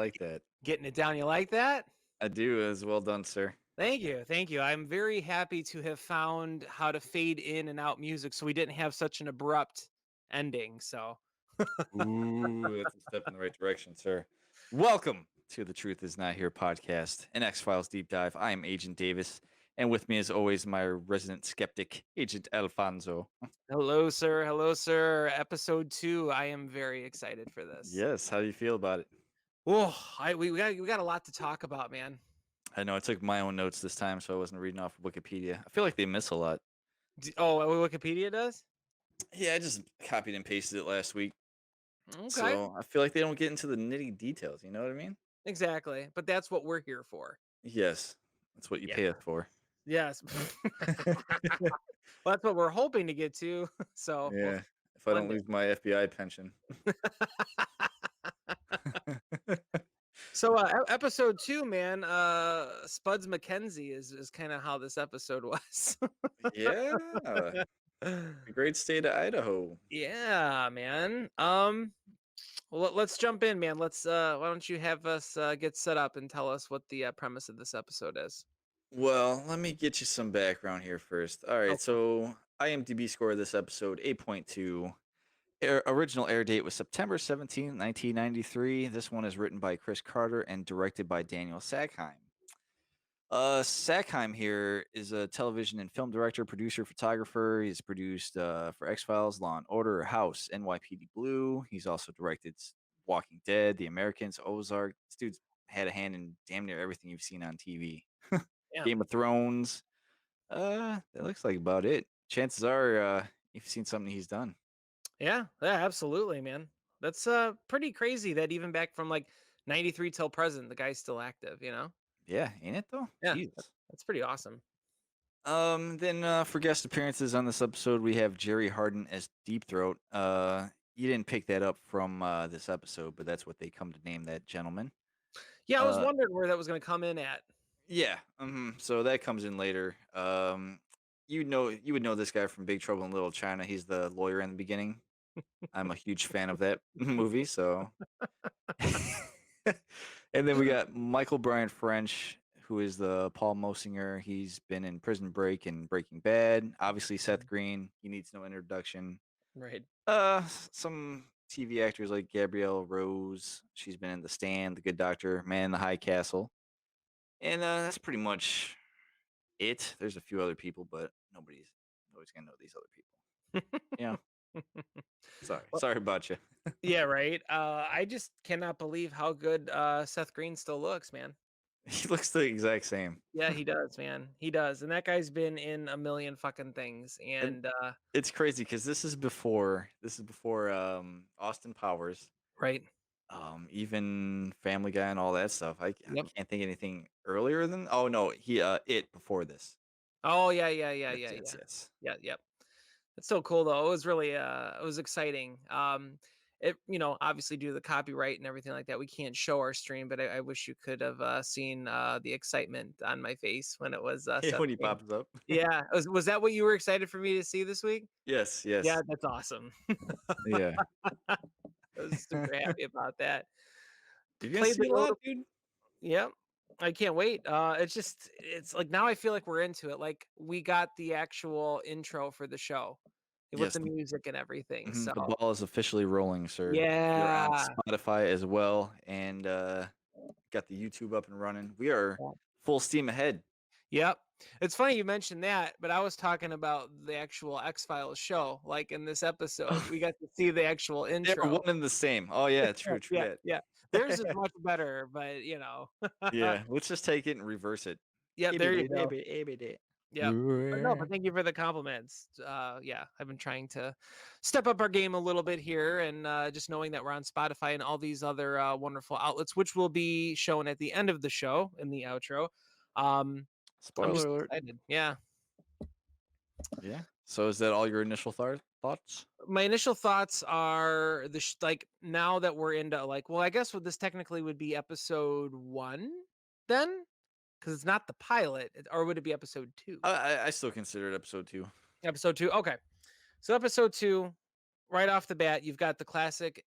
like that. Getting it down. You like that? I do. As well done, sir. Thank you. Thank you. I'm very happy to have found how to fade in and out music so we didn't have such an abrupt ending. So, Ooh, that's a step in the right direction, sir. Welcome to the Truth Is Not Here podcast, an X Files deep dive. I am Agent Davis, and with me, as always, my resident skeptic, Agent Alfonso. hello, sir. Hello, sir. Episode 2. I am very excited for this. Yes, how do you feel about it? Oh, we got a lot to talk about, man. I know I took my own notes this time, so I wasn't reading off of Wikipedia. I feel like they miss a lot. What Wikipedia does? Yeah, I just copied and pasted it last week, Okay. so I feel like they don't get into the nitty details. You know what I mean? Exactly. But that's what we're here for. Yes, that's what you Yeah. pay us for. Yes. Well, that's what we're hoping to get to. So, well, Yeah, if I one don't day. lose my FBI pension. So, episode 2, man, Spuds McKenzie is kind of how this episode was. Yeah, the great state of Idaho. Yeah, man. Well, let's jump in, man. Why don't you have us get set up and tell us what the premise of this episode is? Well, let me get you some background here first. All right, Okay. so IMDb score of this episode 8.2. Original air date was September 17th, 1993. This one is written by Chris Carter and directed by Daniel Sackheim. Sackheim here is a television and film director, producer, photographer. He's produced for X Files, Law and Order, House, NYPD Blue. He's also directed Walking Dead, The Americans, Ozark. This dude's had a hand in damn near everything you've seen on TV. Yeah. Game of Thrones. That looks like about it. Chances are, you've seen something he's done. Yeah, absolutely, man. That's pretty crazy that even back from like 93 till present, the guy's still active, you know? Yeah, ain't it though? Yeah, Jeez. that's pretty awesome. Then for guest appearances on this episode, we have Jerry Harden as Deep Throat. You didn't pick that up from this episode, but that's what they come to name that gentleman. Yeah, I was Uh, wondering where that was going to come in at. yeah. So that comes in later. You would know this guy from Big Trouble in Little China. He's the lawyer in the beginning. I'm a huge fan of that movie. So, and then we got Michael Bryan French, who is the Paul Mosinger. He's been in Prison Break and Breaking Bad. Obviously, Seth Green. He needs no introduction. Right. Some TV actors like Gabrielle Rose. She's been in The Stand, The Good Doctor, Man in the High Castle, and that's pretty much it. There's a few other people, but nobody's gonna know these other people. Yeah. Sorry about you. Yeah, right. I just cannot believe how good Seth Green still looks, man. He looks the exact same. Yeah, he does, man. He does. And that guy's been in a million fucking things. And And it's crazy because this is before Austin Powers, right. even Family Guy and all that stuff. I Yep. can't think of anything earlier than no, he it before this. Oh yeah, Yes, yeah. yes, yes. Yeah, yep. It's so cool though. It was really it was exciting. It obviously due to the copyright and everything like that, we can't show our stream, but I wish you could have seen the excitement on my face when it was Yeah, Seth when he Green. pops up. Yeah. Was that what you were excited for me to see this week? Yes, Yeah, yes. that's awesome. Yeah. I was super happy about that. You're gonna Played see the a lot, notable. dude. Yep. I can't wait. It's like now I feel like we're into it. Like we got the actual intro for the show with Yes, the music and everything. So the ball is officially rolling, sir. We're on yeah. Spotify as well, and got the YouTube up and running. We are full steam ahead. Yep. It's funny you mentioned that, but I was talking about the actual X-Files show. Like in this episode, we got to see the actual They're intro. one and the same. Oh yeah, true Yeah, that. yeah. Theirs is much better, but Yeah, let's just take it and reverse it. yeah, there you go. ABD. Yeah. But no, but thank you for the compliments. Yeah, I've been trying to step up our game a little bit here and just knowing that we're on Spotify and all these other wonderful outlets, which will be shown at the end of the show in the outro. Um, I'm Spoiler just alert. excited. Yeah. Yeah. So is that all your initial thoughts? My initial thoughts are like now that we're into like, well, I guess what this technically would be episode 1 then, because it's not the pilot, or would it be episode 2? I still consider it episode 2. Episode 2. Okay. So episode 2, right off the bat, you've got the classic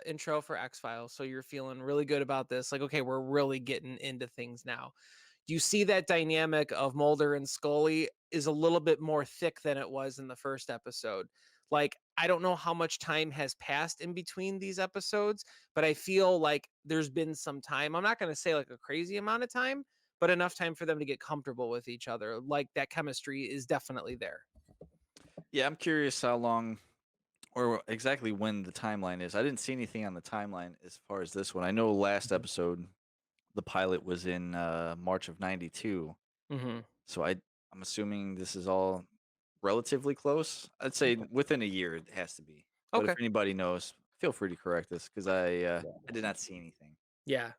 intro for X-Files, so you're feeling really good about this. Like, okay, we're really getting into things now. You see that dynamic of Mulder and Scully is a little bit more thick than it was in the first episode. Like, I don't know how much time has passed in between these episodes, but I feel like there's been some time. I'm not going to say like a crazy amount of time, but enough time for them to get comfortable with each other. Like, that chemistry is definitely there. Yeah, I'm curious how long or exactly when the timeline is. I didn't see anything on the timeline as far as this one. I know last episode, the pilot was in March of '92, Mhm. so I'm assuming this is all relatively close. I'd say Okay. within a year it has to be. But if Okay. anybody knows, feel free to correct us because I did not see anything. Yeah.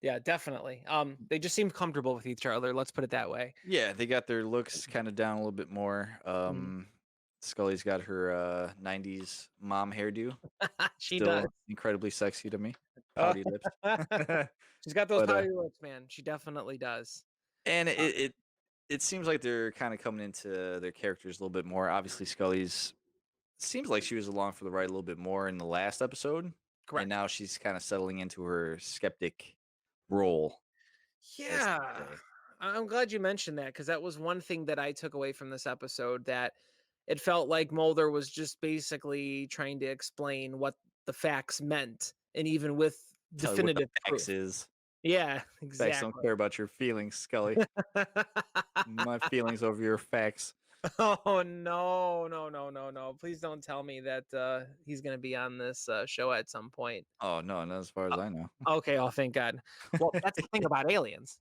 Yeah, definitely. They just seemed comfortable with each other. Let's put it that way. Yeah, they got their looks kind of down a little bit more. Mhm. Scully's got her '90s mom hairdo, She does. still incredibly sexy to me. Uh, Pouty lips. She's got those but pouty lips, man. She definitely does. and Uh, it seems like they're kind of coming into their characters a little bit more. Obviously, Scully's seems like she was along for the ride a little bit more in the last episode, and Correct. now she's kind of settling into her skeptic role, as Yeah. they say. I'm glad you mentioned that because that was one thing that I took away from this episode, that it felt like Mulder was just basically trying to explain what the facts meant, and even with Tell you what the definitive facts proof. is. Yeah, Facts don't exactly. care about your feelings, Scully. My feelings over your facts. Oh, no, no, no, no, no. Please don't tell me that, he's gonna be on this, show at some point. Oh no, not as far as I know. Okay, oh, thank God. Well, that's the thing about aliens,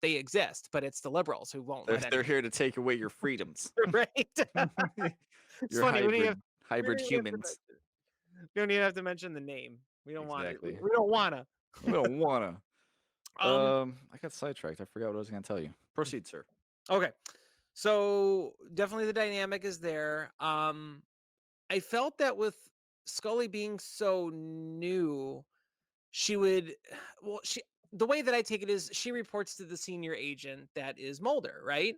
they exist, but it's the liberals who won't let They're anyone. here to take away your freedoms. Right? It's Your funny, we hybrid don't even have to humans. mention we don't even have to mention the name. We don't want it. We Exactly. we don't wanna. We don't wanna. Um, I got sidetracked. I forgot what I was gonna tell you. Proceed, sir. okay. So, definitely the dynamic is there. I felt that with Scully being so new, she would well, she the way that I take it is she reports to the senior agent that is Mulder, right?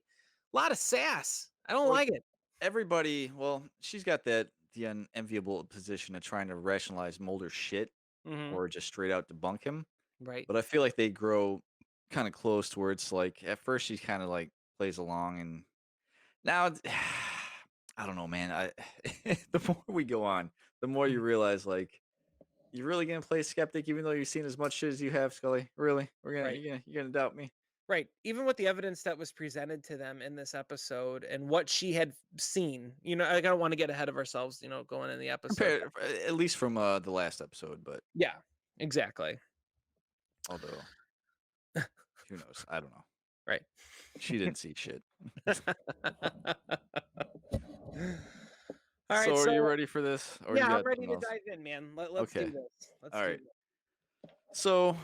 A lot of sass. I don't Well, like it. well, she's got the unenviable position of trying to rationalize Mulder's shit Mhm. or just straight out debunk him. Right. But I feel like they grow kind of close to where it's like at first she kind of like plays along and now I don't know, man. I the more we go on, the more you Mhm. realize like you're really gonna play skeptic even though you've seen as much shit as you have, Scully. Really? Right. You're gonna doubt me? Right. Even with the evidence that was presented to them in this episode and what she had seen, I don't want to get ahead of ourselves, going in the episode. Compare at least from the last episode, but Yeah, exactly. although who knows? I don't know. Right. She didn't see shit. All right. So are So, you ready for this? Or you yeah, I'm got ready something to else? dive in, man. Let's do Okay. this. Let's All do right. this. So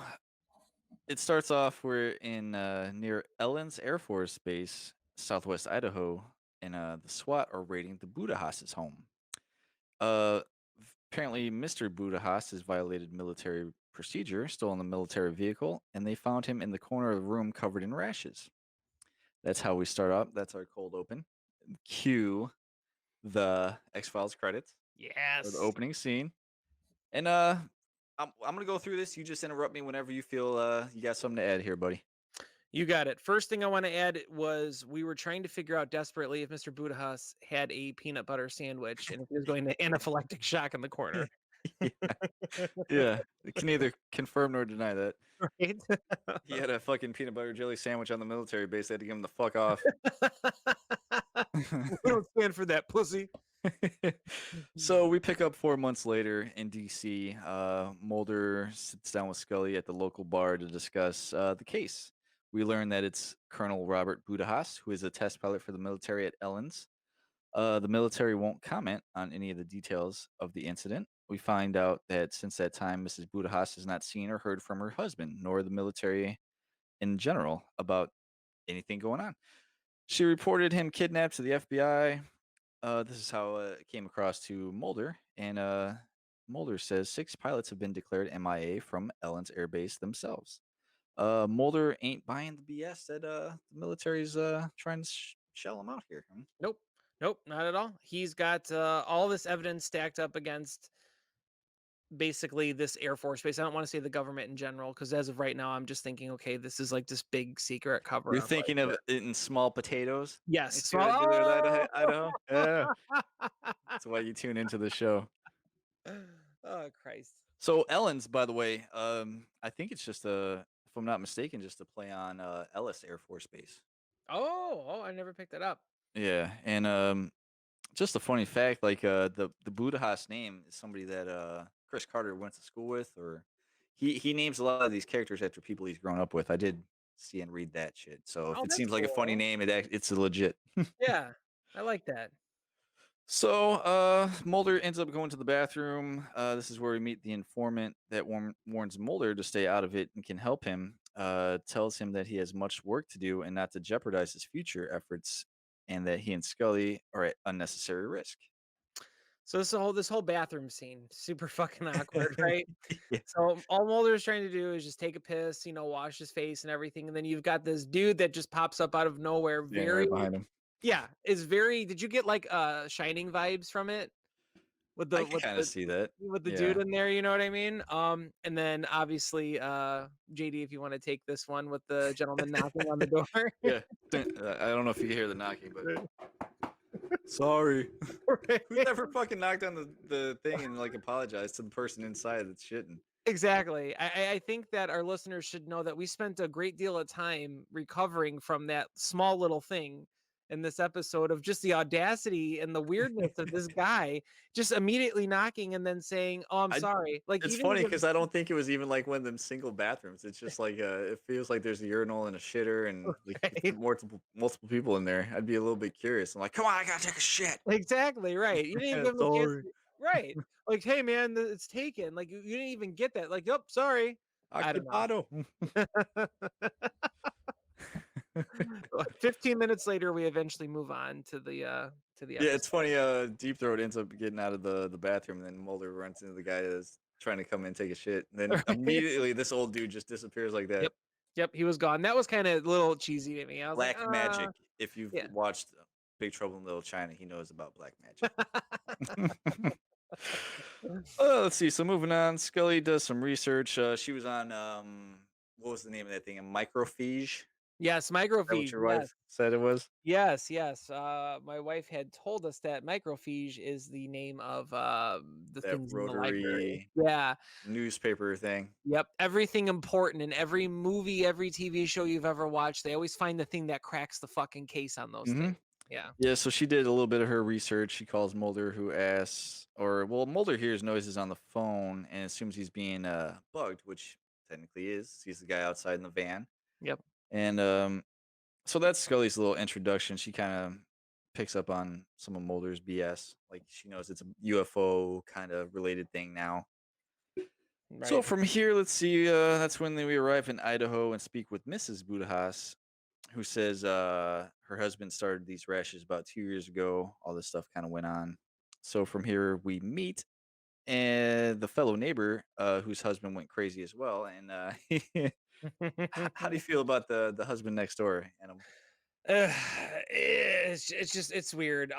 it starts off we're in near Ellens Air Force Base, Southwest Idaho, and the SWAT are raiding the Budahas's home. Uh, Apparently, Mr. Budahas has violated military procedure, stolen the military vehicle, and they found him in the corner of the room covered in rashes. That's how we start up. That's our cold open. Cue the X Files credits or the Yes. opening scene. And I'm gonna go through this. You just interrupt me whenever you feel you got something to add here, buddy. You got it. First thing I want to add was we were trying to figure out desperately if Mr. Budahas had a peanut butter sandwich and if he was going to anaphylactic shock in the corner. Yeah, yeah. I can neither confirm nor deny that. Right? He had a fucking peanut butter jelly sandwich on the military base. They had to give him the fuck off. We don't stand for that, pussy. So we pick up 4 months later in DC. Mulder sits down with Scully at the local bar to discuss the case. We learn that it's Colonel Robert Budahas, who is a test pilot for the military at Ellens. The military won't comment on any of the details of the incident. We find out that since that time, Mrs. Budahas has not seen or heard from her husband, nor the military in general, about anything going on. She reported him kidnapped to the FBI. This is how it came across to Mulder, and Mulder says 6 pilots have been declared MIA from Ellens Air Base themselves. Mulder ain't buying the BS that the military's trying to shell him out here. Nope. Nope, not at all. He's got all this evidence stacked up against basically this Air Force base. I don't want to say the government in general because as of right now, I'm just thinking, okay, this is like this big secret cover You're up right thinking of here. it in small potatoes? Yes. You see So, what I did there with oh! Idaho? Yeah. That's why you tune into the show. Oh, Christ. So Ellen's, by the way, I think it's just if I'm not mistaken, just a play on Ellis Air Force Base. Oh, I never picked that up. Yeah, and just a funny fact, like the Budahas name is somebody that Chris Carter went to school with, or he names a lot of these characters after people he's grown up with. I did see and read that shit. So if Oh, it that's seems like a funny cool. name, it's a legit. Yeah, I like that. So, Mulder ends up going to the bathroom. This is where we meet the informant that warns Mulder to stay out of it and can help him. Tells him that he has much work to do and not to jeopardize his future efforts, and that he and Scully are at unnecessary risk. So this whole bathroom scene, super fucking awkward, right? Yeah, So all Mulder's trying to do is just take a piss, wash his face and everything, and then you've got this dude that just pops up out of nowhere. standing Very, right behind him. yeah, is very. Did you get like Shining vibes from it with I the can with kind of the see that. with the dude Yeah, in there? You know what I mean? And then obviously, JD, if you want to take this one with the gentleman knocking on the door. yeah. I don't know if you hear the knocking, but sorry. Who never fucking knocked on the thing and like apologized to the person inside that's shitting? Exactly. I think that our listeners should know that we spent a great deal of time recovering from that small little thing in this episode of just the audacity and the weirdness of this guy just immediately knocking and then saying, "Oh, I'm I sorry." Like It's he didn't funny even because I don't think it was even like one of them single bathrooms. It's just like it feels like there's a urinal and a shitter, and like you could fit right. multiple people in there. I'd be a little bit curious. I'm like, come on, I gotta take a shit. Exactly right. You didn't even give him a chance Sorry, to, right. Like, "Hey man, it's taken." Like you didn't even get that. Like, "Oh, sorry." I don't know. occupado. 15 minutes later we eventually move on to the Yeah, it's episode. funny. Deep Throat ends up getting out of the bathroom, and then Mulder runs into the guy that's trying to come in and take a shit. And then immediately, this old dude just disappears like that. Yep. Yep, he was gone. That was kinda a little cheesy to me. I was like, Black magic. If you've yeah." watched Big Trouble in Little China, he knows about black magic. Let's see. So moving on, Scully does some research. She was on what was the name of that thing? A microphage? Is Yes, that what microfiche, your yes. wife said it was? Yes, yes, my wife had told us that microfiche is the name of, the That things in the library. rotary Yeah, newspaper thing. yep, everything important in every movie, every TV show you've ever watched, they always find the thing that cracks the fucking case on those Hmm. things. Yeah. Yeah, so she did a little bit of her research. She calls Mulder, who asks, or well, Mulder hears noises on the phone and assumes he's being bugged, which technically is. He's the guy outside in the van, Yep. and so that's Scully's little introduction. She kind of picks up on some of Mulder's BS. Like she knows it's a UFO kind of related thing now. So Right. from here, let's see. That's when we arrive in Idaho and speak with Mrs. Budahas, who says her husband started these rashes about 2 years ago. All this stuff kind of went on. So from here, we meet and the fellow neighbor whose husband went crazy as well. And how do you feel about the husband next door, Adam? It's just it's weird.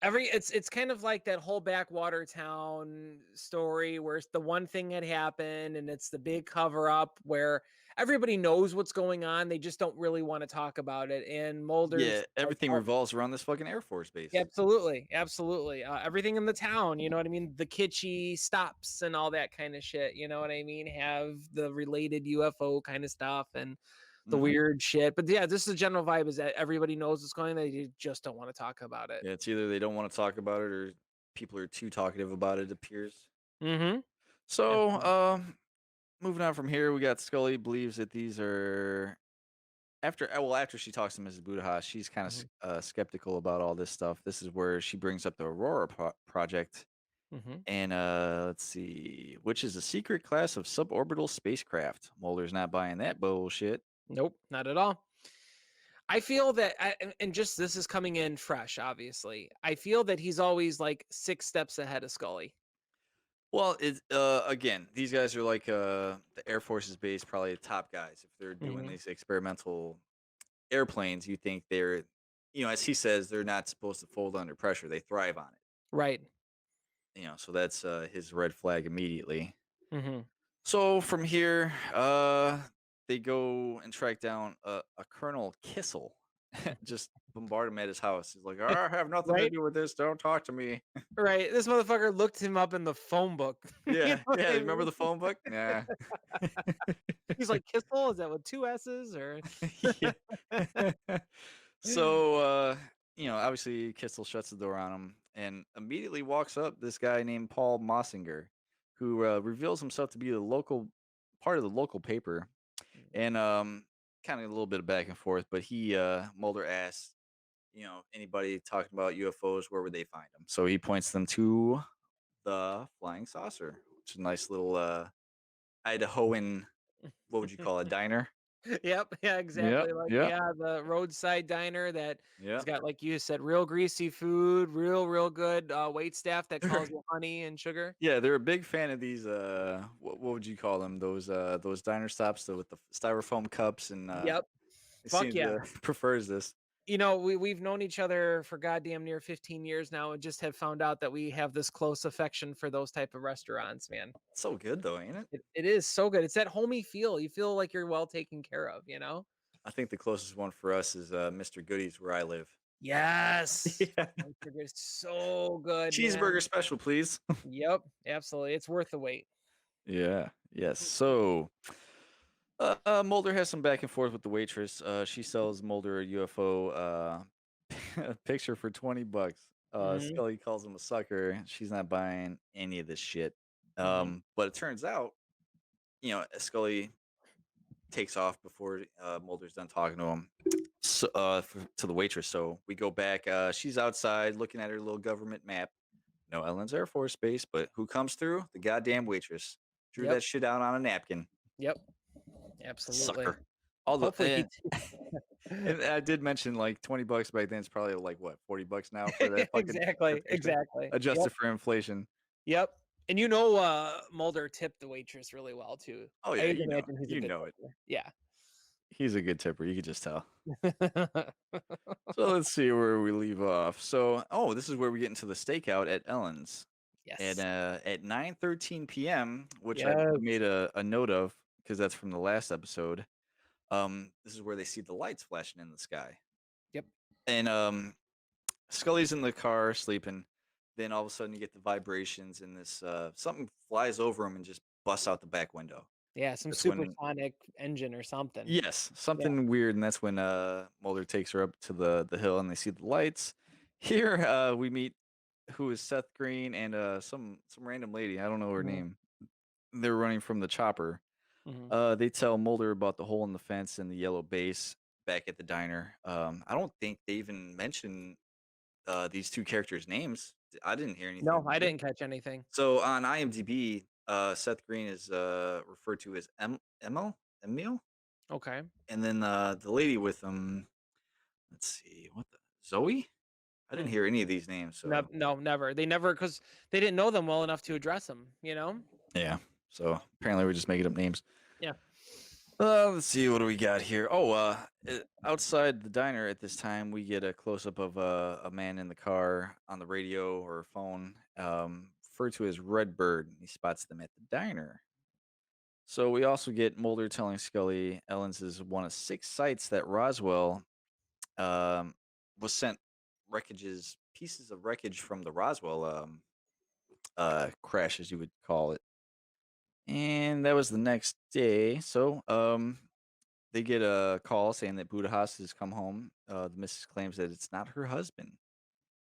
It's kind of like that whole backwater town story where it's the one thing had happened and it's the big cover up where everybody knows what's going on. They just don't really want to talk about it. And Mulder's Yeah, like, everything oh, revolves around this fucking Air Force base. absolutely, absolutely. Everything in the town, you know what I mean? The kitschy stops and all that kind of shit, you know what I mean? Have the related UFO kind of stuff and the Hmm. weird shit. But yeah, this is the general vibe is that everybody knows what's going on. They just don't want to talk about it. Yeah, it's either they don't want to talk about it or people are too talkative about it. It appears. Mm-hmm. So, moving on from here, we got Scully believes that these are after she talks to Mrs. Budahas, she's kind of Mhm, skeptical about all this stuff. This is where she brings up the Aurora project, mhm. and let's see, which is a secret class of suborbital spacecraft. Mulder's not buying that bullshit. Nope, not at all. I feel that and just this is coming in fresh, obviously. I feel that he's always, like, 6 steps ahead of Scully. Well, it's again, these guys are like the Air Force's base, probably the top guys. If they're doing Mhm. these experimental airplanes, you think they're, as he says, they're not supposed to fold under pressure. They thrive on it. Right. So that's his red flag immediately. Mhm. So from here, they go and track down a Colonel Kissel, just bombard him at his house. He's like, I have nothing to Right? do with this. Don't talk to me. Right. This motherfucker looked him up in the phone book. You know Yeah, what yeah. I Remember mean? the phone book? Nah. He's like, "Kissel, is that with 2 S's or?" Yeah. So, obviously Kissel shuts the door on him and immediately walks up this guy named Paul Mossinger, who reveals himself to be the local part of the local paper. And kind of a little bit of back and forth, but Mulder asks, anybody talking about UFOs, where would they find them? So he points them to the flying saucer, which is a nice little Idahoan, what would you call it, diner? Yep, yeah, Yep, exactly, like, yep, yeah, the roadside diner that has yep. got, like you said, real greasy food, real good, wait staff that calls you honey and sugar. Yeah, they're a big fan of these. What would you call them? Those diner stops with the styrofoam cups, and Yep. it Fuck seems yeah. prefers this. You know, we've known each other for goddamn near 15 years now and just have found out that we have this close affection for those type of restaurants, man. So good though, ain't it? It is so good. It's that homey feel. You feel like you're well taken care of, you know? I think the closest one for us is Mr. Goodies, where I live. Yes. Yeah. Oh, it's so good, Cheeseburger man. special, please. Yep, absolutely. It's worth the wait. Yeah. Yes. So, Mulder has some back and forth with the waitress. She sells Mulder a UFO picture for $20. Mhm, Scully calls him a sucker. She's not buying any of this shit. mhm. But it turns out, Scully takes off before Mulder's done talking to him. So, to the waitress. So we go back. She's outside looking at her little government map. No Ellen's Air Force Base, but who comes through? The goddamn waitress. Drew Yep, that shit out on a napkin. yep, absolutely. Sucker. All the Hopefully he and I did mention like $20 back then. It's probably like what, $40 now for that fucking Exactly, picture, exactly. Yep, adjusted for inflation. yep. And you know, Mulder tipped the waitress really well too. Oh I yeah, would imagine he's a you good know it. tipper. Yeah. He's a good tipper. You could just tell. So let's see where we leave off. So, this is where we get into the stakeout at Ellen's Yes. at 9:13 p.m., which I Yes. made a note of because that's from the last episode. This is where they see the lights flashing in the sky, Yep. and Scully's in the car sleeping. Then all of a sudden, you get the vibrations, and this something flies over him and just busts out the back window. Yeah, some That's when supersonic engine or something. Yes, Yeah. something weird, and that's when Mulder takes her up to the hill, and they see the lights. Here, we meet who is Seth Green and some random lady. I don't know her Mhm, name. They're running from the chopper. mhm. They tell Mulder about the hole in the fence and the yellow base back at the diner. I don't think they even mention these two characters' names. I didn't hear anything. No, Did I you? didn't catch anything. So on IMDb, Seth Green is referred to as Emil, Okay. and then the lady with him. Let's see, what the Zoe? I didn't Hmm. hear any of these names, so No, never. They never because they didn't know them well enough to address them, you know? yeah. So apparently we're just making up names. Yeah. Let's see, what do we got here? Outside the diner at this time, we get a close up of a man in the car on the radio or phone, referred to as Redbird. He spots them at the diner. So we also get Mulder telling Scully Ellen's is one of 6 sites that Roswell um, was sent pieces of wreckage from the Roswell crash, as you would call it. And that was the next day. So they get a call saying that Budahas has come home. The missus claims that it's not her husband.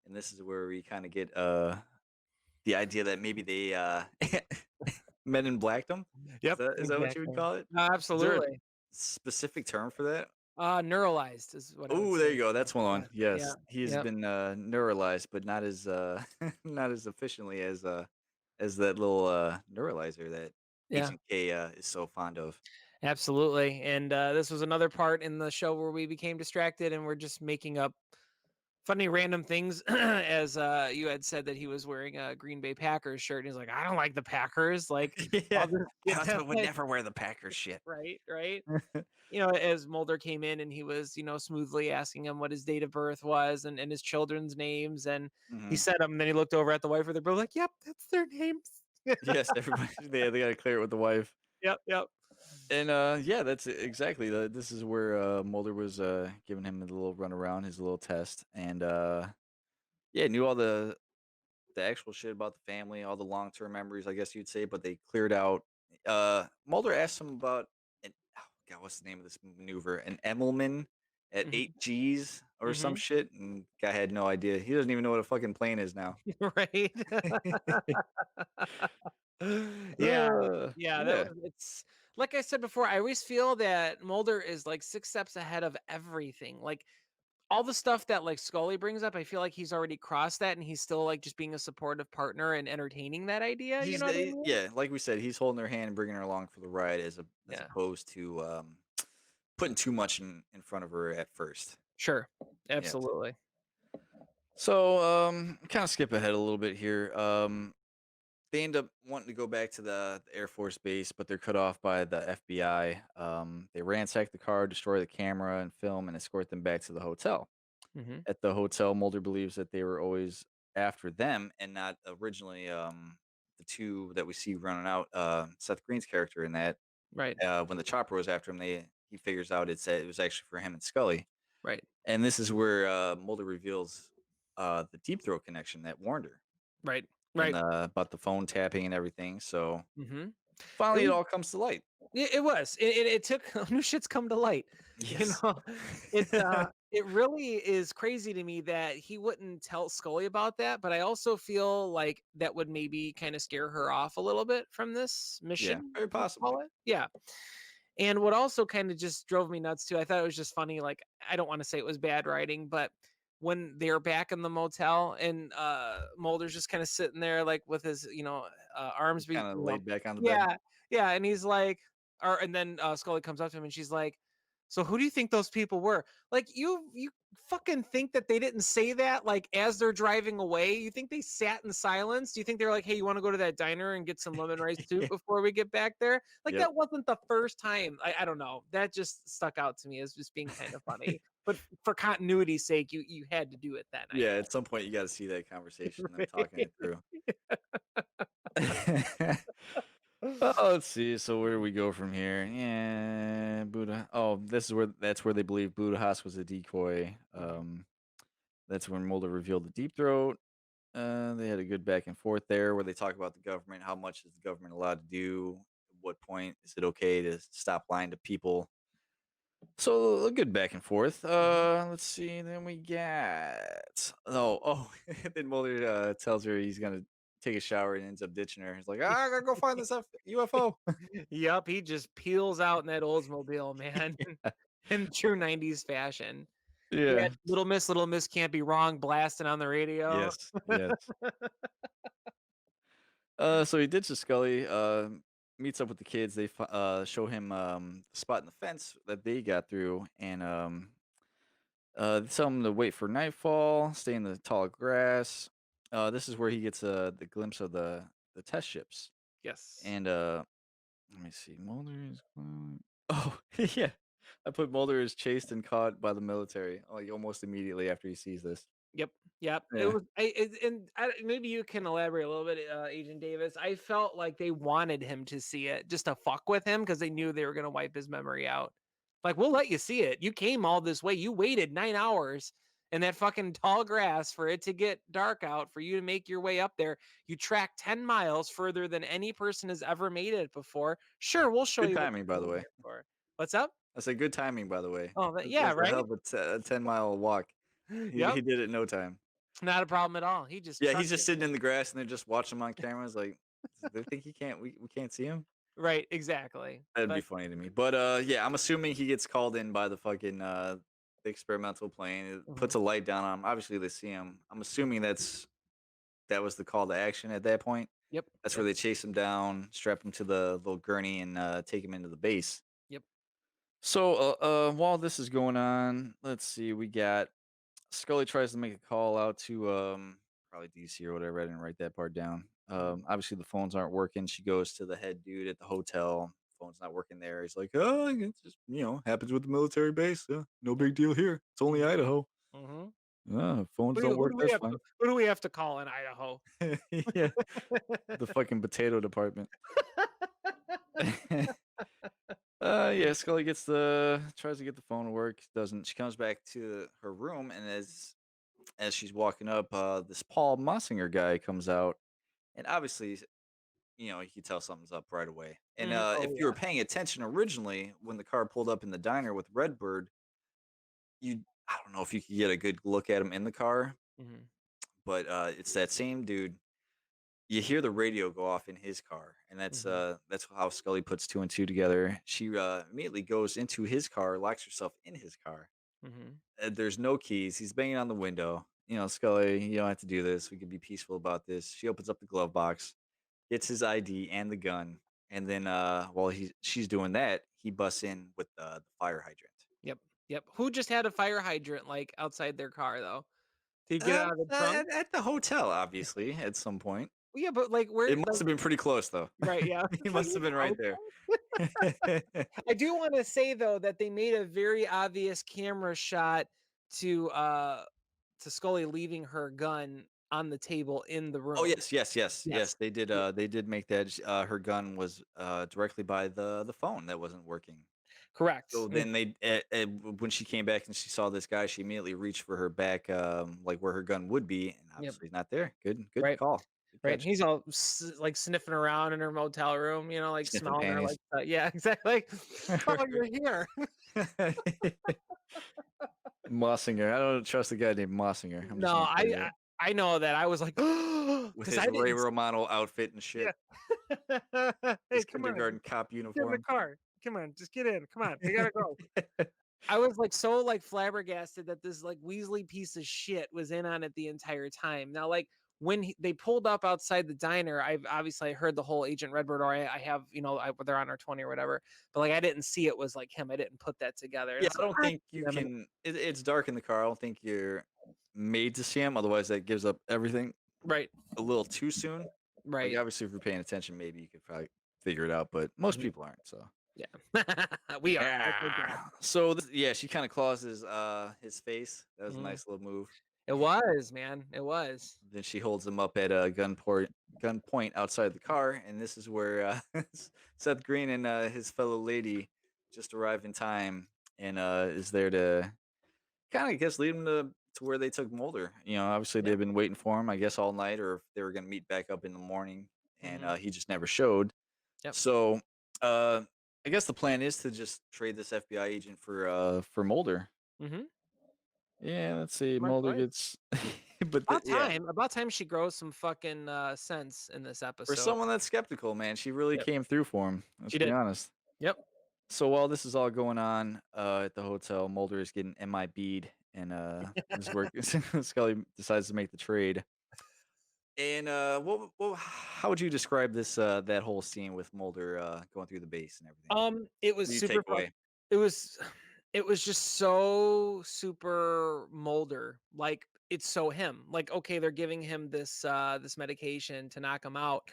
And this is where we kind of get the idea that maybe they men in blacked them. Yep, Is that what you would exactly. call it? Is there a Absolutely. specific term for that? Neuralized is what I would Oh, say. there you go. That's one. Yeah, Yes, he has yep, been neuralized, but not as not as efficiently as that little neuralizer that yeah, Agent K is so fond of. absolutely, and, this was another part in the show where we became distracted and we're just making up Funny random things as you had said that he was wearing a Green Bay Packers shirt and he's like, I don't like the Packers. Like, Yeah, I'll just my get them. husband would never wear the Packers shit. Right, right. As Mulder came in and he was, smoothly asking him what his date of birth was and his children's names, and he Mhm. said them, and then he looked over at the wife, and they're both like, "Yep, that's their names." Yes, everybody they gotta clear it with the wife. Yep, yep. And, yeah, that's exactly this is where, Mulder was, giving him a little run around, his little test, and, yeah, knew all the actual shit about the family, all the long-term memories, I guess you'd say, but they cleared out Mulder asked him about an oh god, what's the name of this maneuver? An Emmelman at Mhm, 8 Gs or some mhm. shit, and guy had no idea. He doesn't even know what a fucking plane is now. Right. Yeah, yeah, that Yeah. was it's like I said before, I always feel that Mulder is, like, 6 steps ahead of everything, like, all the stuff that, like, Scully brings up, I feel like he's already crossed that, and he's still, like, just being a supportive partner and entertaining that idea, you He's know what I the mean? yeah, like we said, he's holding her hand and bringing her along for the ride as Yeah, opposed to, putting too much in front of her at first. sure. Yes. Absolutely. So, kinda skip ahead a little bit here. They end up wanting to go back to the Air Force Base, but they're cut off by the FBI. They ransack the car, destroy the camera and film, and escort them back to the hotel. Mhm. At the hotel, Mulder believes that they were always after them and not originally the two that we see running out. Seth Green's character in that Right, when the chopper was after him, he figures out it was actually for him and Scully. right, And this is where Mulder reveals the deep throat connection that warned her right, and right. about the phone tapping and everything. So Mhm. It finally, it was all comes to light. it was. It took new shit's come to light, you Yes. know? It really is crazy to me that he wouldn't tell Scully about that, but I also feel like that would maybe kinda scare her off a little bit from this Yeah, mission, very let's possibly. call it. Yeah. And what also kinda just drove me nuts too, I thought it was just funny, like, I don't wanna say it was bad writing, but when they're back in the motel and, Mulder's just kinda sitting there, like, with his, arms Just kind of laid back on the bed. yeah, yeah, and he's like and then, Scully comes up to him and she's like, "So who do you think those people were?" Like, you fucking think that they didn't say that, like, as they're driving away? You think they sat in silence? Do you think they're like, "Hey, you wanna go to that diner and get some lemon rice soup Yeah. before we get back there?" Like, Yep. that wasn't the first time. I don't know. That just stuck out to me as just being kind of funny. But for continuity's sake, you had to do it then, I Yeah. guess. At some point, you got to see that conversation, them talking Right. it through. Oh, let's see. So where do we go from here? Yeah, Buddha. Oh, that's where they believe Buddha was a decoy. Mhm. That's when Mulder revealed the deep throat. They had a good back and forth there where they talk about the government. How much is the government allowed to do? At what point is it okay to stop lying to people? So a good back and forth. Mhm. Let's see. Then we got then Mulder tells her he's gonna take a shower and ends up ditching her. He's like, I gotta go find this UFO. Yup, he just peels out in that Oldsmobile, man, in true 90s fashion. Yeah, Yeah. Little Miss Can't Be Wrong" blasting on the radio. Yes. Yes. So he ditches Scully. Meets up with the kids. They show him the spot in the fence that they got through, and they tell him to wait for nightfall, stay in the tall grass. This is where he gets the glimpse of the test ships. Yes. And let me see. Mulder is oh yeah. I put Mulder is chased and caught by the military like almost immediately after he sees this. Yep, yep. It Yeah. was maybe you can elaborate a little bit, Agent Davis. I felt like they wanted him to see it just to fuck with him because they knew they were gonna wipe his memory out. Like, "We'll let you see it. You came all this way. You waited 9 hours in that fucking tall grass for it to get dark out for you to make your way up there. You tracked 10 miles further than any person has ever made it before. Sure, we'll show Good you what timing, you by the came way. here for." What's up? I said good timing, by the way. Oh, yeah, That's a right? hell of a 10-mile walk. He Yep, did it in no time. not a problem at all. He just Yeah, he's trucked just it. sitting in the grass and they're just watching him on cameras like, "Do they think we can't see him?" Right, exactly. That'd be But funny to me. But, yeah, I'm assuming he gets called in by the fucking, the experimental plane. It puts mhm, a light down on him. Obviously, they see him. I'm assuming that was the call to action at that point. yep, That's where yep, they chase him down, strap him to the little gurney, and, take him into the base. yep. So, while this is going on, let's see, we got, Scully tries to make a call out to probably DC or whatever. I didn't write that part down. Mhm, Obviously the phones aren't working. She goes to the head dude at the hotel. Phone's not working there. He's like, "Oh, it's just happens with the military base. Yeah, no yep, big deal here. It's only mhm, Idaho. mhm. Phones don't work. That's fine." Who do we have to call in Idaho? Yeah, the fucking potato department. Yeah, Scully gets the tries to get the phone to work, doesn't. She comes back to her room, and as she's walking up, this Paul Mossinger guy comes out, and obviously, you can tell something's up right away. And Mhm, oh, if you were yeah. paying attention originally when the car pulled up in the diner with Redbird, I don't know if you could get a good look at him in the car, Mhm, but it's that same dude. You hear the radio go off in his car, and mhm, that's how Scully puts two and two together. She immediately goes into his car, locks herself in his car. mhm. There's no keys. He's banging on the window. Scully, you don't have to do this. We can be peaceful about this. She opens up the glove box, gets his ID and the gun, and then while she's doing that, he busts in with the fire hydrant. Yep, yep. Who just had a fire hydrant, like, outside their car, though? Did he get it out of the trunk? At the hotel, obviously, at some point. Well, yeah, but, like, It where must like have been pretty close, though. right, yeah. He Like, must in have the been right there. I do wanna say, though, that they made a very obvious camera shot to, uh to Scully leaving her gun on the table in the Oh, room. yes, yes, yes, Yes. yes, Yeah, they did make that her gun was, directly by the phone that wasn't working. correct. So then when she came back and she saw this guy, she immediately reached for her back, like, where her gun would be, and Yep, obviously not there. Good right, call. Good right, and catch. he's all like, sniffing around in her motel room, like, Sniffing smelling her, like, panties. yeah, exactly. "Oh, you're here." Mossinger. I don't trust a guy named Mossinger. I'm No, just gonna tell you I that. I know that I was like, With because his I Ray didn't s Romano outfit and shit, yeah. "Hey, his come on, kindergarten cop get in the uniform. car. Come on, just get in. Come on, we gotta go." I was, like, so, like, flabbergasted that this, like, Weasley piece of shit was in on it the entire time. Now, like, when they pulled up outside the diner, I've obviously I heard the whole Agent Redbird, or I have, they're on our 20 or whatever, but, like, I didn't see it was, like, him. I didn't put that together, and Yeah, it's I like, don't "God think you damn it." can it's dark in the car. I don't think you're made to see him, otherwise that gives up everything Right, a little too soon. Like, right. obviously, if you're paying attention, maybe you could probably figure it out, but most Mhm. people aren't, so. Yeah. We are. Oh, thank God. Yeah. So yeah, she kind of claws his face. That was a Mhm. nice little move. It was, man. It was. Then she holds him up at a gunpoint outside the car, and this is where Seth Green and his fellow lady just arrive in time and is there to kind of, I guess, lead him to where they took Mulder. Obviously Yep. they've been waiting for him, I guess, all night, or if they were going to meet back up in the morning, and Mhm. he just never showed. Yep. So uh, I guess the plan is to just trade this FBI agent for Mulder. Mhm. Yeah, let's see. Much Mulder right. gets, but yeah, About time she grows some fucking, sense in this for episode. someone that's skeptical, man, she really Yep. came through for him. Let's She be did. honest. Yep. So while this is all going on at the hotel, Mulder is getting MIB'd, and this is where Scully decides to make the trade. And how would you describe this that whole scene with Mulder going through the base and everything? It What was do you super take fun. away? It was it was just so super Mulder. Like, it's so him. Like, okay, they're giving him this medication to knock him out.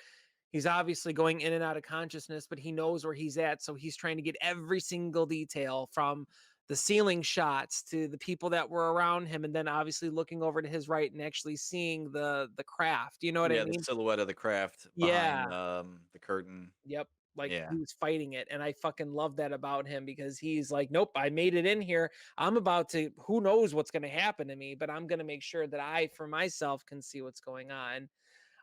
He's obviously going in and out of consciousness, but he knows where he's at, so he's trying to get every single detail from the ceiling shots to the people that were around him, and then obviously looking over to his right and actually seeing the craft. You know what I Yeah, the mean? silhouette of the craft Yeah. behind the curtain. Yep. Like, Yeah. he was fighting it, and I fucking love that about him because he's like, "Nope, I made it in here. I'm about to who knows what's gonna happen to me, but I'm gonna make sure that I, for myself, can see what's going on."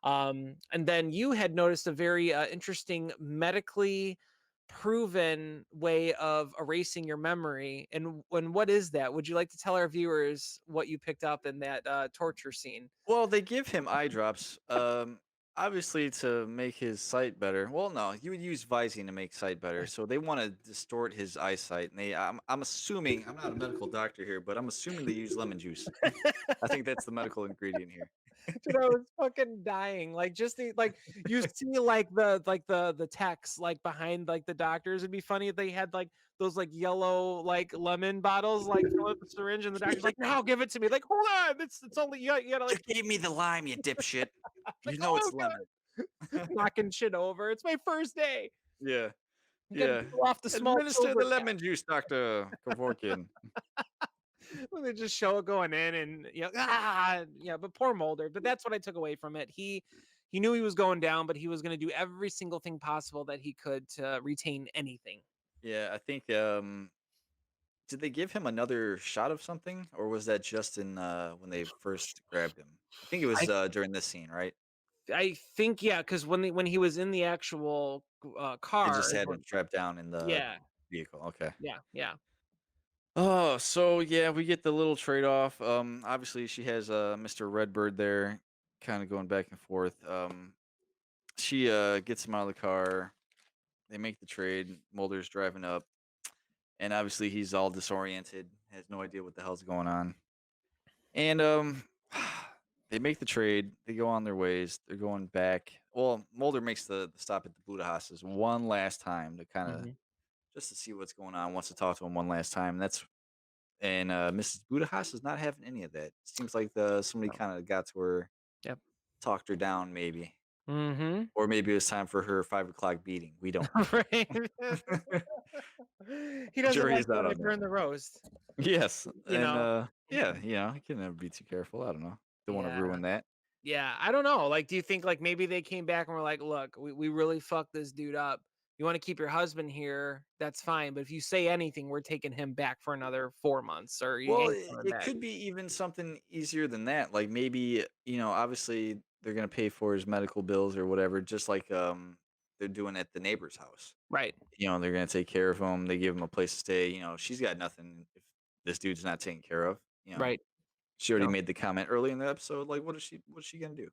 And then you had noticed a very, interesting medically proven way of erasing your memory, and what is that? Would you like to tell our viewers what you picked up in that, torture scene? Well, they give him eye drops, obviously to make his sight better. Well, no, you would use Visine to make sight better. So they want to distort his eyesight, and I'm assuming, I'm not a medical doctor here, but I'm assuming they use lemon juice. I think that's the medical ingredient here. Dude, I was fucking dying. Like, just the like, you see, like the text, like, behind, like, the doctors. It'd be funny if they had, like, those, like, yellow, like, lemon bottles, like, fill up the syringe, and the doctor's like, "No, give it to me." Like, "Hold on, it's only you gotta, You like," gave me the lime, you dipshit. like, You know "Oh, it's lemon. God," knocking shit over. "It's my first day. Yeah, You gotta yeah. go off the small Administer the silver cap." lemon juice, Doctor Kevorkian. When they just show it going in and, yeah, but poor Mulder. But that's what I took away from it. He knew he was going down, but he was gonna do every single thing possible that he could to retain anything. Yeah, I think, did they give him another shot of something, or was that just in, when they first grabbed him? I think it was, I during this scene, right? I think, yeah, because when he was in the actual They car just is had him when, strapped down in the yeah, vehicle, okay. yeah. Oh, so yeah, we get the little trade-off. Obviously she has Mr. Redbird there, kind of going back and forth. She gets him out of the car. They make the trade. Mulder's driving up, and obviously he's all disoriented, has no idea what the hell's going on. And they make the trade. They go on their ways. They're going back. Well, Mulder makes the stop at the Buddha houses one last time to kind of Mhm. just to see what's going on. Wants to talk to him one last time. And Mrs. Budahas is not having any of that. Seems like somebody No. kind of got to her, Yep. talked her down, maybe, Mhm. or maybe it was time for her 5 o'clock beating. We don't know. Right. He doesn't Jury like is her out to on that. burn the roast, Yes, you and know? yeah, you can never be too careful. I don't know. Don't want to Yeah. ruin that. Yeah, I don't know. Like, do you think, like, maybe they came back and were like, "Look, we really fucked this dude up. You want to keep your husband here? That's fine. But if you say anything, we're taking him back for another 4 months, or he Well, ain't it, coming it back." could be even something easier than that. Like maybe obviously they're gonna pay for his medical bills or whatever, just like they're doing at the neighbor's house. Right. They're gonna take care of him. They give him a place to stay. She's got nothing if this dude's not taken care of. Right. She already No, made the comment early in the episode. Like, what's she gonna do?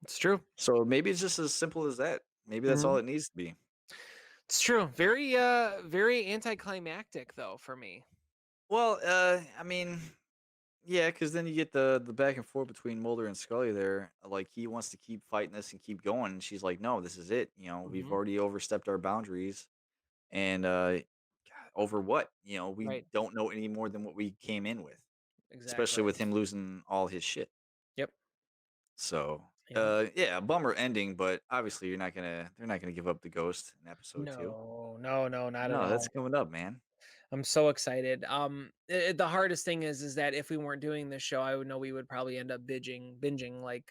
it's true. So maybe it's just as simple as that. Maybe that's all Mhm. it needs to be. It's true. Very anticlimactic though for me. Well, I mean, yeah, because then you get the back and forth between Mulder and Scully there. Like he wants to keep fighting this and keep going, and she's like, "No, this is it. We've Mhm. already overstepped our boundaries, and God, over what? We Right. don't know any more than what we came in with, especially Exactly. with him losing all his shit." Yep. So, Yep. yeah, bummer ending, but obviously they're not gonna give up the ghost in episode 2. No, no, no, not at No, that's all. coming up, man. I'm so excited. The hardest thing is that if we weren't doing this show, I would know we would probably end up binging like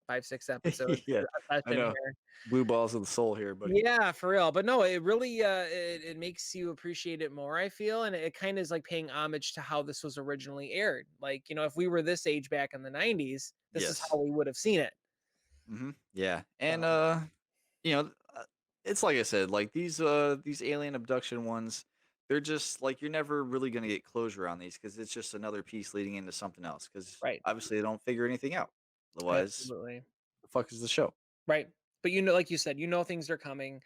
5, 6 episodes Yeah, a I session know. here. Blue balls of the soul here, buddy. Yeah, for real. But no, it really it makes you appreciate it more, I feel, and it kind of is like paying homage to how this was originally aired. Like, if we were this age back in the 90s, this is how Yes. we would have seen it. Yeah, and, So, it's like I said, like, these alien abduction ones, they're just like, you're never really gonna get closure on these because it's just another piece leading into something else. Because right. obviously they don't figure anything out. Otherwise, Absolutely. the fuck is the show? Right. But like you said, things are coming.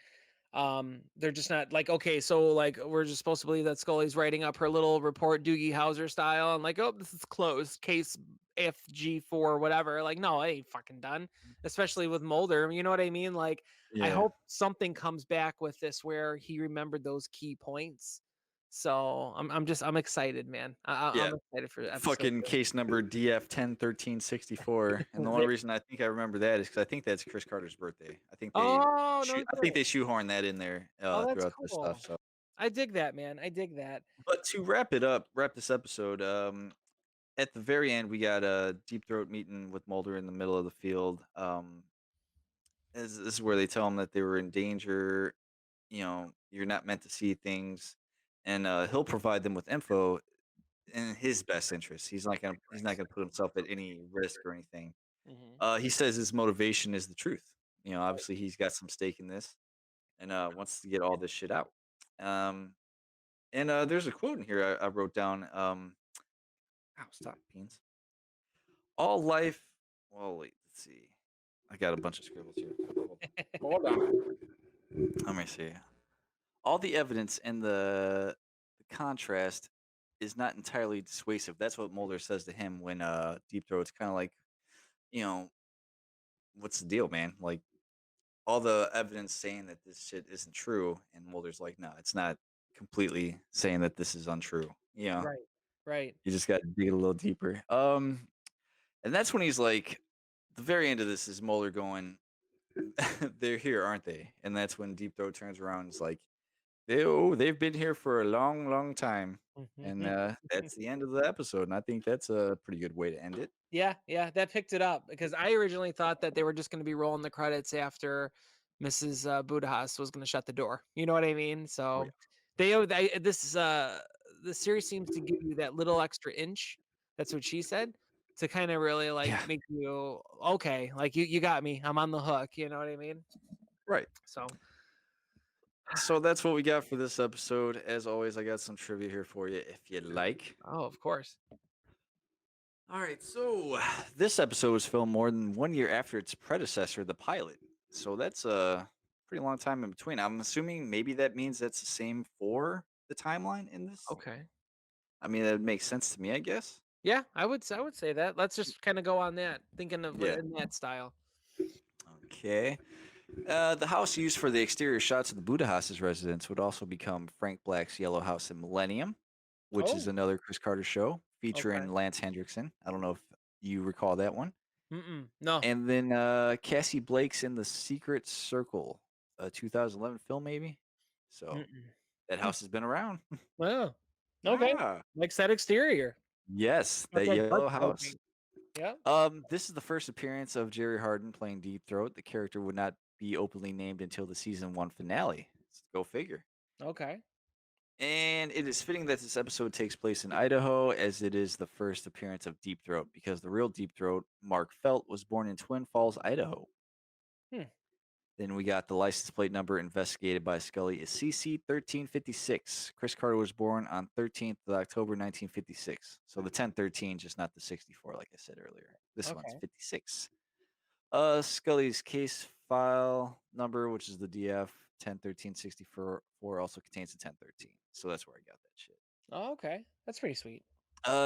They're just not like, okay, so like we're just supposed to believe that Scully's writing up her little report Doogie Howser style and like, oh, this is closed, case FG4, whatever. Like, no, it ain't fucking done. Especially with Mulder. You know what I mean? Like, I Yeah. hope something comes back with this where he remembered those key points. So I'm excited, man. Yeah. I'm excited for the episode. Fucking case number DF101364, and the only reason I think I remember that is because I think that's Chris Carter's birthday. Oh, no I think shit. they shoehorn that in there, Oh, that's throughout this stuff, cool. so I dig that, man. I dig that. but to wrap this episode, at the very end, we got a Deep Throat meeting with Mulder in the middle of the field. This is where they tell him that they were in danger. You're not meant to see things, and he'll provide them with info in his best interest. He's not gonna put himself at any risk or anything. Mhm. He says his motivation is the truth. Obviously he's got some stake in this and wants to get all this shit out. Um, and there's a quote in here I wrote down. Ow, stop, Beans. All life. Well, wait, let's see. I got a bunch of scribbles here. Hold on. Let me see. All the evidence and the contrast is not entirely dissuasive. That's what Mulder says to him when Deep Throat's kind of like, you know, what's the deal, man? Like all the evidence saying that this shit isn't true, and Mulder's like, no, it's not completely saying that this is untrue. Right. Right. You just got to dig a little deeper. And that's when he's like, the very end of this is Mulder going, they're here, aren't they? And that's when Deep Throat turns around and is like, they've been here for a long, long time. And that's the end of the episode. And I think that's a pretty good way to end it. Yeah, yeah, that picked it up because I originally thought that they were just gonna be rolling the credits after Mrs. Budahas was gonna shut the door. You know what I mean? Oh, So yeah. the series seems to give you that little extra inch. That's what she said to kind of really like Yeah. make you okay, like you got me. I'm on the hook. You know what I mean? Right. So So that's what we got for this episode. As always, I got some trivia here for you if you'd like. oh, of course. All right, so this episode was filmed more than 1 year after its predecessor, the pilot. So that's a pretty long time in between. I'm assuming maybe that means that's the same for the timeline in this. Okay. I mean, that makes sense to me, I guess. Yeah, I would say that. Let's just kind of go on that, thinking of Yeah. in that style. Okay. The house used for the exterior shots of the Buddha House's residence would also become Frank Black's Yellow House in Millennium, which is Oh, another Chris Carter show okay. featuring Lance Hendrickson. I don't know if you recall that one. Mm-mm. No. And then Cassie Blake's in The Secret Circle, a 2011 film, maybe. So Mm-mm. that Hmm. house has been around. Wow. Okay. Ah, Likes that exterior. yes, Got that that butt yellow house. smoking. Yep. This is the first appearance of Jerry Harden playing Deep Throat. The character would not be openly named until the season one finale. Go figure. Okay. And it is fitting that this episode takes place in Idaho, as it is the first appearance of Deep Throat, because the real Deep Throat, Mark Felt, was born in Twin Falls, Idaho. Hmm. Then we got the license plate number investigated by Scully is CC 1356. Chris Carter was born on 13th of October 1956. So the 1013, just not the 64, like I said earlier. This one's Okay. 56. Scully's case file number, which is the DF 101364, also contains the 1013. So that's where I got that shit. Oh, okay. That's pretty sweet.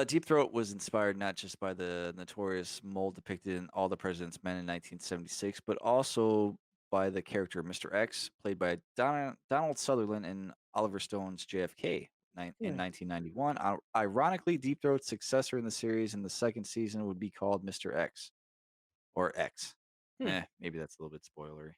Deep Throat was inspired not just by the notorious mole depicted in All the President's Men in 1976, but also by the character Mr. X, played by Donald Sutherland in Oliver Stone's JFK in Hmm. 1991. Ironically, Deep Throat's successor in the series in the second season would be called Mr. X or X. Hmm. Maybe that's a little bit spoilery.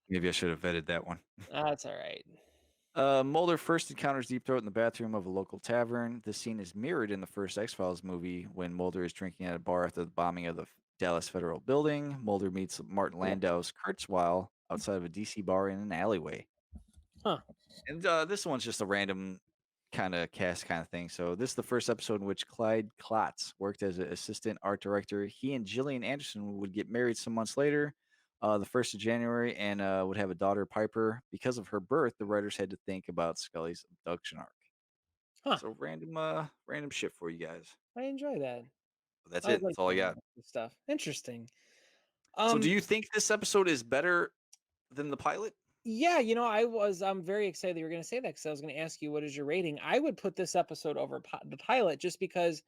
Maybe I should have vetted that one. That's all right. Mulder first encounters Deep Throat in the bathroom of a local tavern. This scene is mirrored in the first X Files movie when Mulder is drinking at a bar after the bombing of the Dallas Federal Building. Mulder meets Martin Landau's Kurzweil outside of a DC bar in an alleyway. Huh. And this one's just a random kind of cast kind of thing. So this is the first episode in which Clyde Klotz worked as an assistant art director. He and Gillian Anderson would get married some months later, the 1st of January, and would have a daughter, Piper. Because of her birth, the writers had to think about Scully's abduction arc. Huh. So random shit for you guys. I enjoy that. But that's I it. like That's all I that got. kind of stuff. Interesting. So do Um, you think this episode is better than the pilot? yeah, I'm very excited that you were going to say that because I was going to ask you what is your rating. I would put this episode over the pilot just because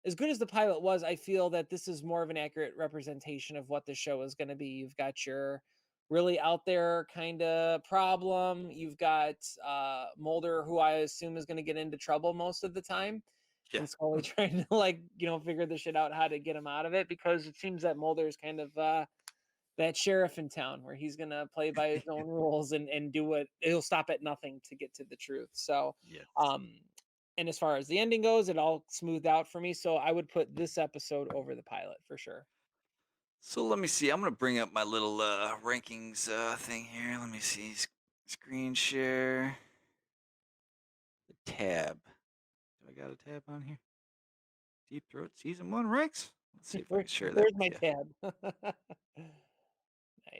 as good as the pilot was, I feel that this is more of an accurate representation of what the show is going to be. You've got your really out there kind of problem. You've got Mulder, who I assume is going to get into trouble most of the time, Yeah. and Scully trying to figure the shit out how to get him out of it because it seems that Mulder is kind of that sheriff in town where he's going to play by his own rules and do what he'll stop at nothing to get to the truth. So, Yes. um, and as far as the ending goes, it all smoothed out for me. So I would put this episode over the pilot for sure. So let me see. I'm gonna bring up my little rankings thing here. Let me see. Screen share. The tab. Do I got a tab on here? Deep Throat Season 1 ranks? Let's see if I can share that Where's with my you. tab?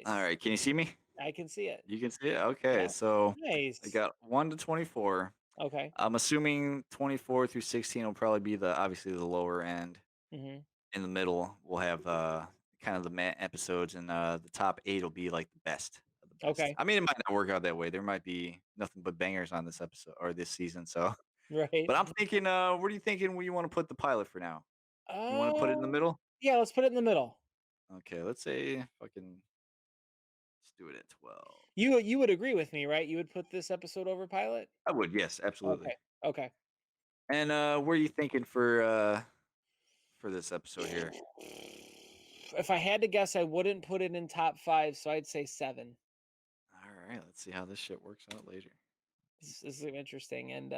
All Nice. right, can you see me? I can see it. You can see it? Okay, Yeah. so I Nice. got 1 to 24. Okay. I'm assuming 24 through 16 will probably be obviously the lower end. Hmm. In the middle, we'll have kind of the episodes, and the top 8 will be like the best of the best. Okay. I mean, it might not work out that way. There might be nothing but bangers on this episode or this season. So, Right. but I'm thinking, what are you thinking? Where you want to put the pilot for now? You want to put it in the Um, middle? yeah, let's put it in the middle. Okay, let's say fucking let's do it at 12. You would agree with me, right? You would put this episode over pilot? I would, yes, absolutely. Okay. Okay. And what are you thinking for this episode here? If I had to guess, I wouldn't put it in top 5, so I'd say 7. All right, let's see how this shit works out later. This is interesting, and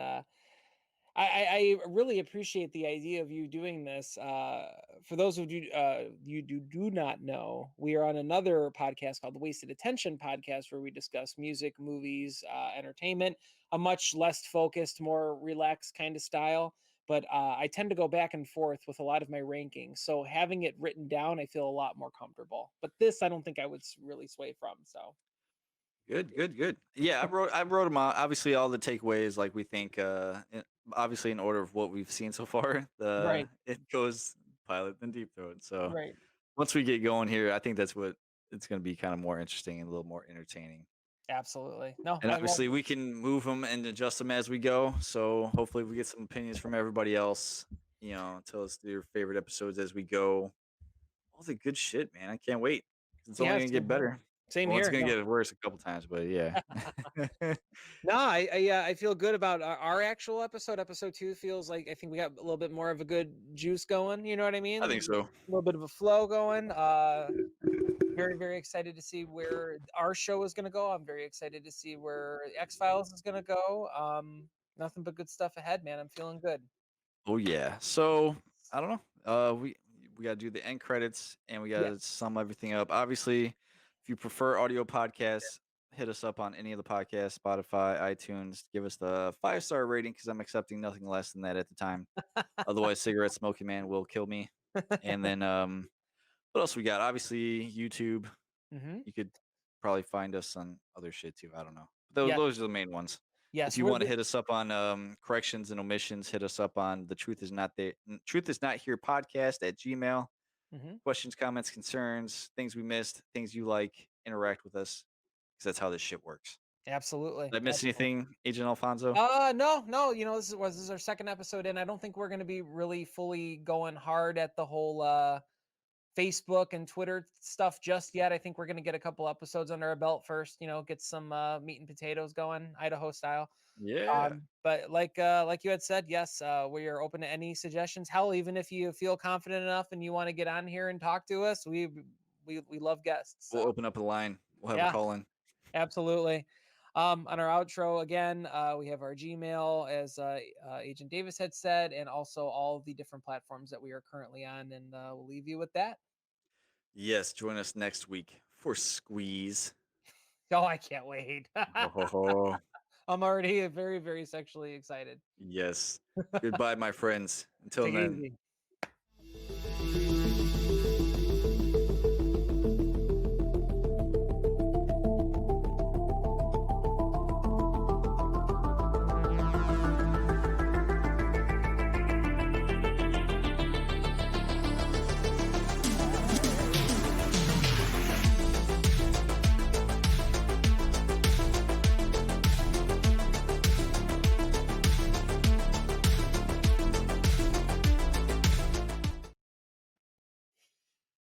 I really appreciate the idea of you doing this. For those of you do not know, we are on another podcast called the Wasted Attention Podcast, where we discuss music, movies, entertainment, a much less focused, more relaxed kind of style. But I tend to go back and forth with a lot of my rankings, so having it written down, I feel a lot more comfortable. But this, I don't think I would really sway from. So Good, good, good. Yeah, I wrote them out. Obviously, all the takeaways, like we think, obviously in order of what we've seen so far. The right, it goes pilot then deep throat. So right, once we get going here, I think that's what it's going to be kind of more interesting and a little more entertaining. absolutely. No, And I love obviously, it. we can move them and adjust them as we go. So hopefully, we get some opinions from everybody else. Tell us their favorite episodes as we go. All the good shit, man. I can't wait. It's only Yeah, gonna get same here. better. Same Well, it's here. gonna No. get worse a couple times, but yeah. No, I feel good about our actual episode. Episode 2 feels like I think we got a little bit more of a good juice going. You know what I mean? I think A so. little bit of a flow going. Very very excited to see where our show is going to go. I'm very excited to see where X Files is going to go. Nothing but good stuff ahead, man. I'm feeling good. Oh yeah. So I don't know. We gotta do the end credits and we gotta Yes. sum everything up. Obviously, if you prefer audio podcasts, hit us up on any of the podcasts, Spotify, iTunes. Give us the 5-star rating because I'm accepting nothing less than that at the time. Otherwise, cigarette smoking man will kill me. And then what else we got? Obviously, YouTube. hmm You could probably find us on other shit too. I don't know. But those, Yes. those are the main ones. If Yes. you want to hit us up on corrections and omissions, hit us up on truth is not here podcast at Gmail. hmm Questions, comments, concerns, things we missed, things you like, interact with us because that's how this shit works. Absolutely. Did I miss Absolutely. anything, Agent Alfonso? No, no. This is our second episode, and I don't think we're going to be really fully going hard at the whole Facebook and Twitter stuff just yet. I think we're going to get a couple episodes under our belt first. Get some meat and potatoes going, Idaho style. Yeah. But like you had said, yes, we are open to any suggestions. Hell, even if you feel confident enough and you want to get on here and talk to us, we love guests. We'll So open up a line. We'll have a yeah, call in. absolutely. On our outro again, we have our Gmail, as Agent Davis had said, and also all of the different platforms that we are currently on. And we'll leave you with that. Yes, join us next week for Squeeze. Oh, I can't wait. Ho, ho, ho. I'm already very, very sexually excited. Yes. Goodbye, my friends. Until Take it then. easy.